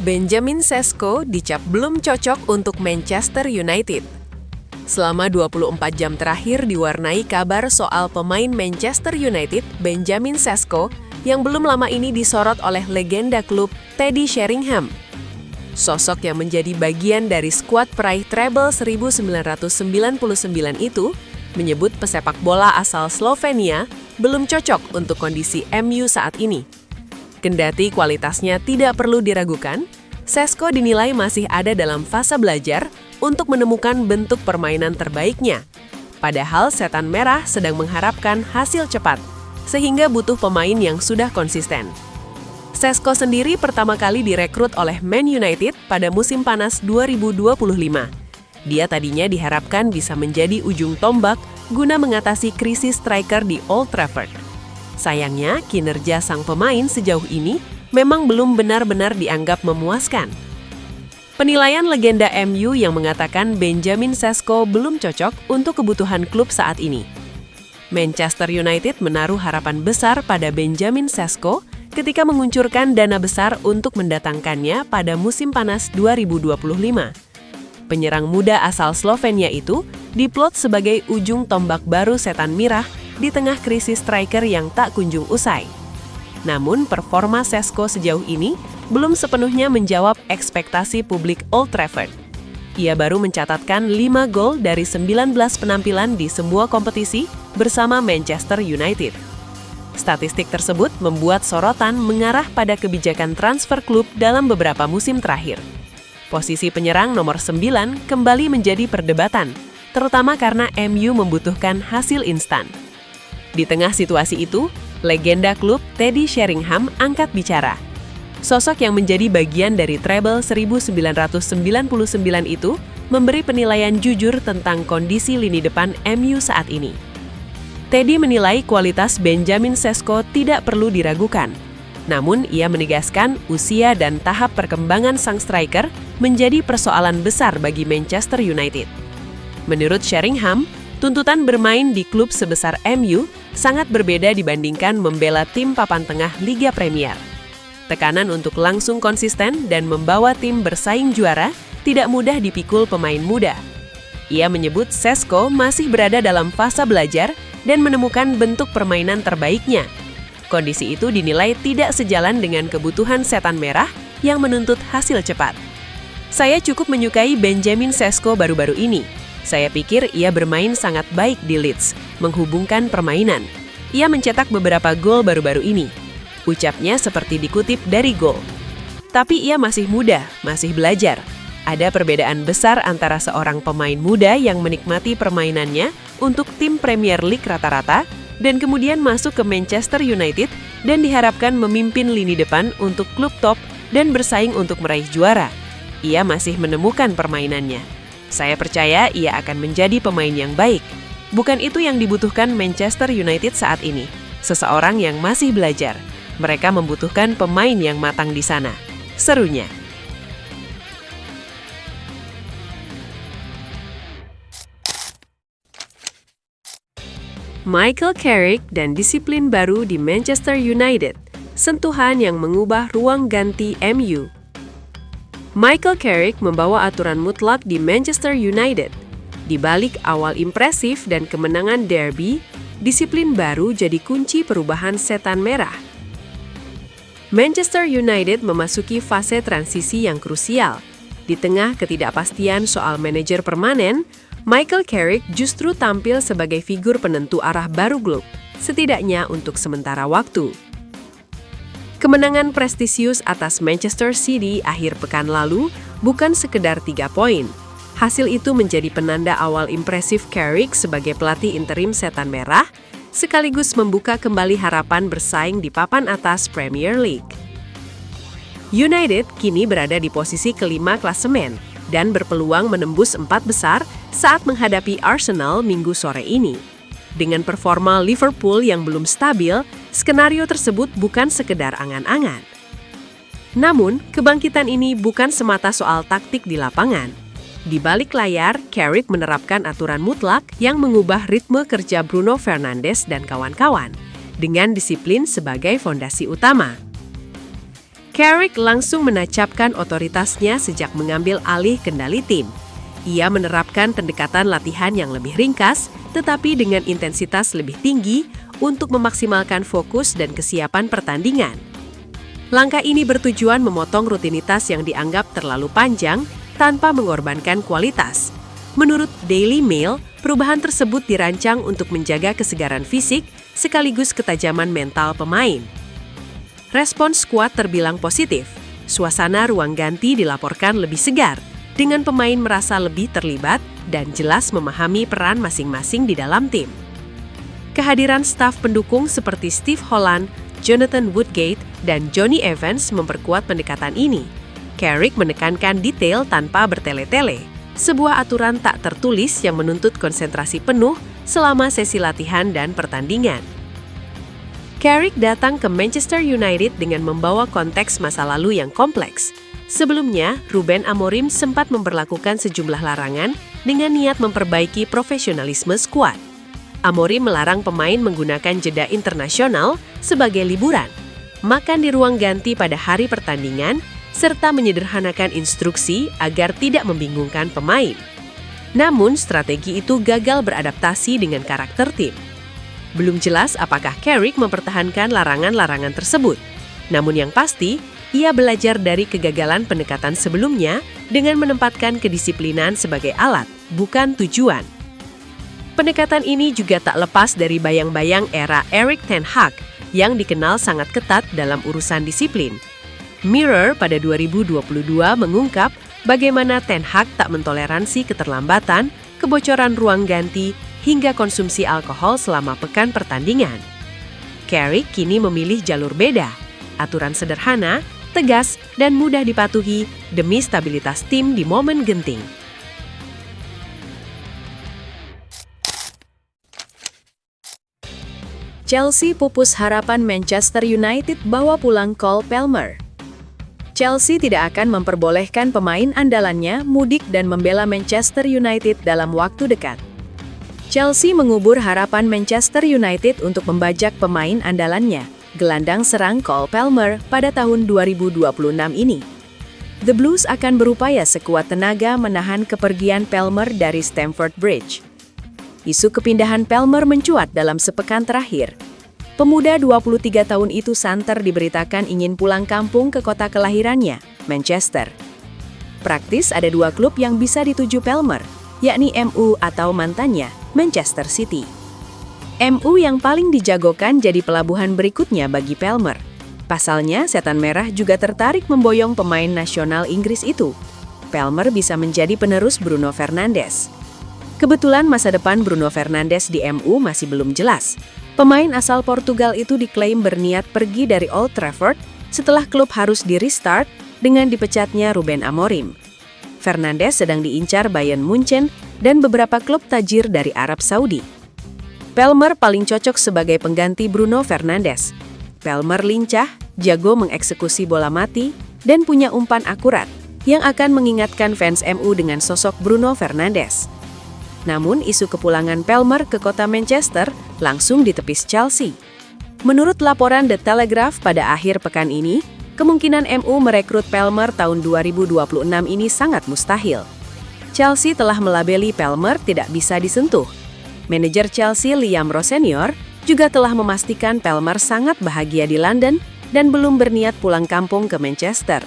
Benjamin Sesko dicap belum cocok untuk Manchester United. Selama 24 jam terakhir diwarnai kabar soal pemain Manchester United, Benjamin Sesko, yang belum lama ini disorot oleh legenda klub Teddy Sheringham. Sosok yang menjadi bagian dari skuad peraih treble 1999 itu menyebut pesepak bola asal Slovenia belum cocok untuk kondisi MU saat ini. Kendati kualitasnya tidak perlu diragukan, Sesko dinilai masih ada dalam fase belajar untuk menemukan bentuk permainan terbaiknya. Padahal Setan Merah sedang mengharapkan hasil cepat, sehingga butuh pemain yang sudah konsisten. Sesko sendiri pertama kali direkrut oleh Man United pada musim panas 2025. Dia tadinya diharapkan bisa menjadi ujung tombak guna mengatasi krisis striker di Old Trafford. Sayangnya, kinerja sang pemain sejauh ini memang belum benar-benar dianggap memuaskan. Penilaian legenda MU yang mengatakan Benjamin Sesko belum cocok untuk kebutuhan klub saat ini. Manchester United menaruh harapan besar pada Benjamin Sesko ketika menguncurkan dana besar untuk mendatangkannya pada musim panas 2025. Penyerang muda asal Slovenia itu diplot sebagai ujung tombak baru Setan Merah di tengah krisis striker yang tak kunjung usai. Namun, performa Sesko sejauh ini belum sepenuhnya menjawab ekspektasi publik Old Trafford. Ia baru mencatatkan 5 gol dari 19 penampilan di semua kompetisi bersama Manchester United. Statistik tersebut membuat sorotan mengarah pada kebijakan transfer klub dalam beberapa musim terakhir. Posisi penyerang nomor 9 kembali menjadi perdebatan, terutama karena MU membutuhkan hasil instan. Di tengah situasi itu, legenda klub Teddy Sheringham angkat bicara. Sosok yang menjadi bagian dari treble 1999 itu memberi penilaian jujur tentang kondisi lini depan MU saat ini. Teddy menilai kualitas Benjamin Sesko tidak perlu diragukan. Namun, ia menegaskan usia dan tahap perkembangan sang striker menjadi persoalan besar bagi Manchester United. Menurut Sheringham, tuntutan bermain di klub sebesar MU sangat berbeda dibandingkan membela tim papan tengah Liga Premier. Tekanan untuk langsung konsisten dan membawa tim bersaing juara tidak mudah dipikul pemain muda. Ia menyebut Sesko masih berada dalam fase belajar dan menemukan bentuk permainan terbaiknya. Kondisi itu dinilai tidak sejalan dengan kebutuhan Setan Merah yang menuntut hasil cepat. Saya cukup menyukai Benjamin Sesko baru-baru ini. Saya pikir ia bermain sangat baik di Leeds, menghubungkan permainan. Ia mencetak beberapa gol baru-baru ini. Ucapnya seperti dikutip dari Goal. Tapi ia masih muda, masih belajar. Ada perbedaan besar antara seorang pemain muda yang menikmati permainannya untuk tim Premier League rata-rata dan kemudian masuk ke Manchester United dan diharapkan memimpin lini depan untuk klub top dan bersaing untuk meraih juara. Ia masih menemukan permainannya. Saya percaya ia akan menjadi pemain yang baik. Bukan itu yang dibutuhkan Manchester United saat ini. Seseorang yang masih belajar. Mereka membutuhkan pemain yang matang di sana. Serunya. Michael Carrick dan disiplin baru di Manchester United. Sentuhan yang mengubah ruang ganti MU. Michael Carrick membawa aturan mutlak di Manchester United. Di balik awal impresif dan kemenangan derby, disiplin baru jadi kunci perubahan Setan Merah. Manchester United memasuki fase transisi yang krusial. Di tengah ketidakpastian soal manajer permanen, Michael Carrick justru tampil sebagai figur penentu arah baru klub, setidaknya untuk sementara waktu. Kemenangan prestisius atas Manchester City akhir pekan lalu bukan sekedar 3 poin. Hasil itu menjadi penanda awal impresif Carrick sebagai pelatih interim Setan Merah, sekaligus membuka kembali harapan bersaing di papan atas Premier League. United kini berada di posisi kelima klasemen dan berpeluang menembus 4 besar saat menghadapi Arsenal Minggu sore ini. Dengan performa Liverpool yang belum stabil, skenario tersebut bukan sekedar angan-angan. Namun, kebangkitan ini bukan semata soal taktik di lapangan. Di balik layar, Carrick menerapkan aturan mutlak yang mengubah ritme kerja Bruno Fernandes dan kawan-kawan, dengan disiplin sebagai fondasi utama. Carrick langsung menancapkan otoritasnya sejak mengambil alih kendali tim. Ia menerapkan pendekatan latihan yang lebih ringkas, tetapi dengan intensitas lebih tinggi untuk memaksimalkan fokus dan kesiapan pertandingan. Langkah ini bertujuan memotong rutinitas yang dianggap terlalu panjang tanpa mengorbankan kualitas. Menurut Daily Mail, perubahan tersebut dirancang untuk menjaga kesegaran fisik sekaligus ketajaman mental pemain. Respons skuad terbilang positif. Suasana ruang ganti dilaporkan lebih segar, dengan pemain merasa lebih terlibat dan jelas memahami peran masing-masing di dalam tim. Kehadiran staf pendukung seperti Steve Holland, Jonathan Woodgate, dan Jonny Evans memperkuat pendekatan ini. Carrick menekankan detail tanpa bertele-tele, sebuah aturan tak tertulis yang menuntut konsentrasi penuh selama sesi latihan dan pertandingan. Carrick datang ke Manchester United dengan membawa konteks masa lalu yang kompleks. Sebelumnya, Ruben Amorim sempat memberlakukan sejumlah larangan dengan niat memperbaiki profesionalisme skuad. Amorim melarang pemain menggunakan jeda internasional sebagai liburan, makan di ruang ganti pada hari pertandingan, serta menyederhanakan instruksi agar tidak membingungkan pemain. Namun, strategi itu gagal beradaptasi dengan karakter tim. Belum jelas apakah Carrick mempertahankan larangan-larangan tersebut. Namun yang pasti, ia belajar dari kegagalan pendekatan sebelumnya dengan menempatkan kedisiplinan sebagai alat, bukan tujuan. Pendekatan ini juga tak lepas dari bayang-bayang era Erik ten Hag yang dikenal sangat ketat dalam urusan disiplin. Mirror pada 2022 mengungkap bagaimana Ten Hag tak mentoleransi keterlambatan, kebocoran ruang ganti, hingga konsumsi alkohol selama pekan pertandingan. Carrick kini memilih jalur beda, aturan sederhana, tegas, dan mudah dipatuhi demi stabilitas tim di momen genting. Chelsea pupus harapan Manchester United bawa pulang Cole Palmer. Chelsea tidak akan memperbolehkan pemain andalannya mudik dan membela Manchester United dalam waktu dekat. Chelsea mengubur harapan Manchester United untuk membajak pemain andalannya, gelandang serang Cole Palmer, pada tahun 2026 ini. The Blues akan berupaya sekuat tenaga menahan kepergian Palmer dari Stamford Bridge. Isu kepindahan Palmer mencuat dalam sepekan terakhir. Pemuda 23 tahun itu santer diberitakan ingin pulang kampung ke kota kelahirannya, Manchester. Praktis ada dua klub yang bisa dituju Palmer, yakni MU atau mantannya, Manchester City. MU yang paling dijagokan jadi pelabuhan berikutnya bagi Palmer. Pasalnya, Setan Merah juga tertarik memboyong pemain nasional Inggris itu. Palmer bisa menjadi penerus Bruno Fernandes. Kebetulan masa depan Bruno Fernandes di MU masih belum jelas. Pemain asal Portugal itu diklaim berniat pergi dari Old Trafford setelah klub harus di-restart dengan dipecatnya Ruben Amorim. Fernandes sedang diincar Bayern Munchen dan beberapa klub tajir dari Arab Saudi. Palmer paling cocok sebagai pengganti Bruno Fernandes. Palmer lincah, jago mengeksekusi bola mati, dan punya umpan akurat yang akan mengingatkan fans MU dengan sosok Bruno Fernandes. Namun, isu kepulangan Palmer ke kota Manchester langsung ditepis Chelsea. Menurut laporan The Telegraph pada akhir pekan ini, kemungkinan MU merekrut Palmer tahun 2026 ini sangat mustahil. Chelsea telah melabeli Palmer tidak bisa disentuh. Manajer Chelsea Liam Ross Senior juga telah memastikan Palmer sangat bahagia di London dan belum berniat pulang kampung ke Manchester.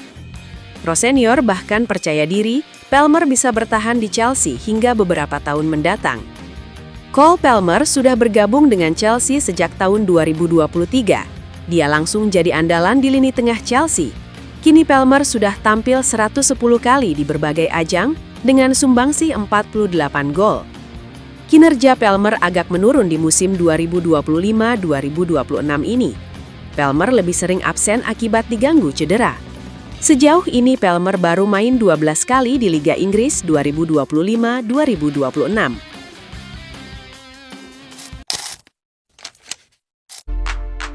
Ross Senior bahkan percaya diri Palmer bisa bertahan di Chelsea hingga beberapa tahun mendatang. Cole Palmer sudah bergabung dengan Chelsea sejak tahun 2023. Dia langsung jadi andalan di lini tengah Chelsea. Kini Palmer sudah tampil 110 kali di berbagai ajang dengan sumbangsi 48 gol. Kinerja Palmer agak menurun di musim 2025-2026 ini. Palmer lebih sering absen akibat diganggu cedera. Sejauh ini Palmer baru main 12 kali di Liga Inggris 2025-2026.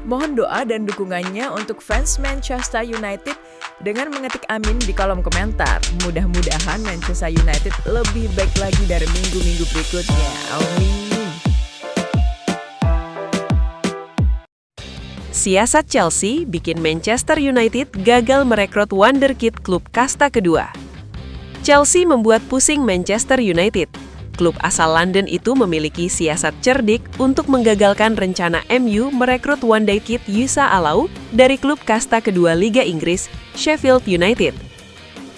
Mohon doa dan dukungannya untuk fans Manchester United dengan mengetik amin di kolom komentar. Mudah-mudahan Manchester United lebih baik lagi dari minggu-minggu berikutnya. Amin. Siasat Chelsea bikin Manchester United gagal merekrut wonderkid klub kasta kedua. Chelsea membuat pusing Manchester United. Klub asal London itu memiliki siasat cerdik untuk menggagalkan rencana MU merekrut wonderkid Yusa Alau dari klub kasta kedua Liga Inggris, Sheffield United.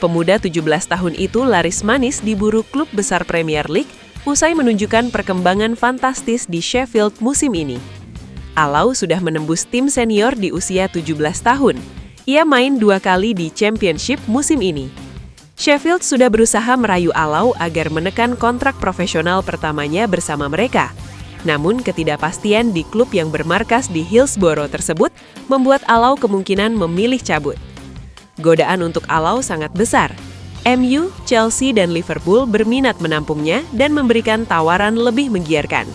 Pemuda 17 tahun itu laris manis diburu klub besar Premier League usai menunjukkan perkembangan fantastis di Sheffield musim ini. Alau sudah menembus tim senior di usia 17 tahun. Ia main 2 kali di Championship musim ini. Sheffield sudah berusaha merayu Alau agar menekan kontrak profesional pertamanya bersama mereka. Namun ketidakpastian di klub yang bermarkas di Hillsborough tersebut membuat Alau kemungkinan memilih cabut. Godaan untuk Alau sangat besar. MU, Chelsea, dan Liverpool berminat menampungnya dan memberikan tawaran lebih menggiurkan.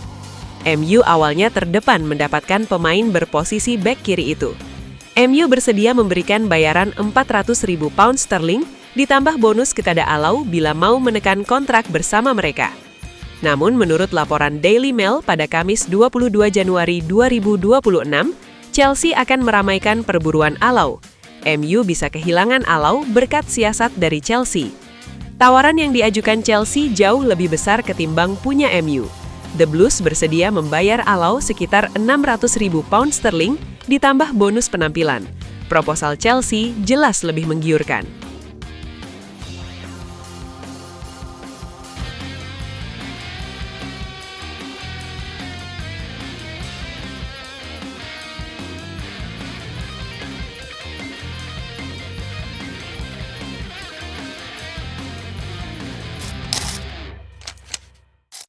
MU awalnya terdepan mendapatkan pemain berposisi bek kiri itu. MU bersedia memberikan bayaran £400.000 ditambah bonus kepada Alau bila mau menekan kontrak bersama mereka. Namun menurut laporan Daily Mail pada Kamis 22 Januari 2026, Chelsea akan meramaikan perburuan Alau. MU bisa kehilangan Alau berkat siasat dari Chelsea. Tawaran yang diajukan Chelsea jauh lebih besar ketimbang punya MU. The Blues bersedia membayar Alau sekitar £600.000 ditambah bonus penampilan. Proposal Chelsea jelas lebih menggiurkan.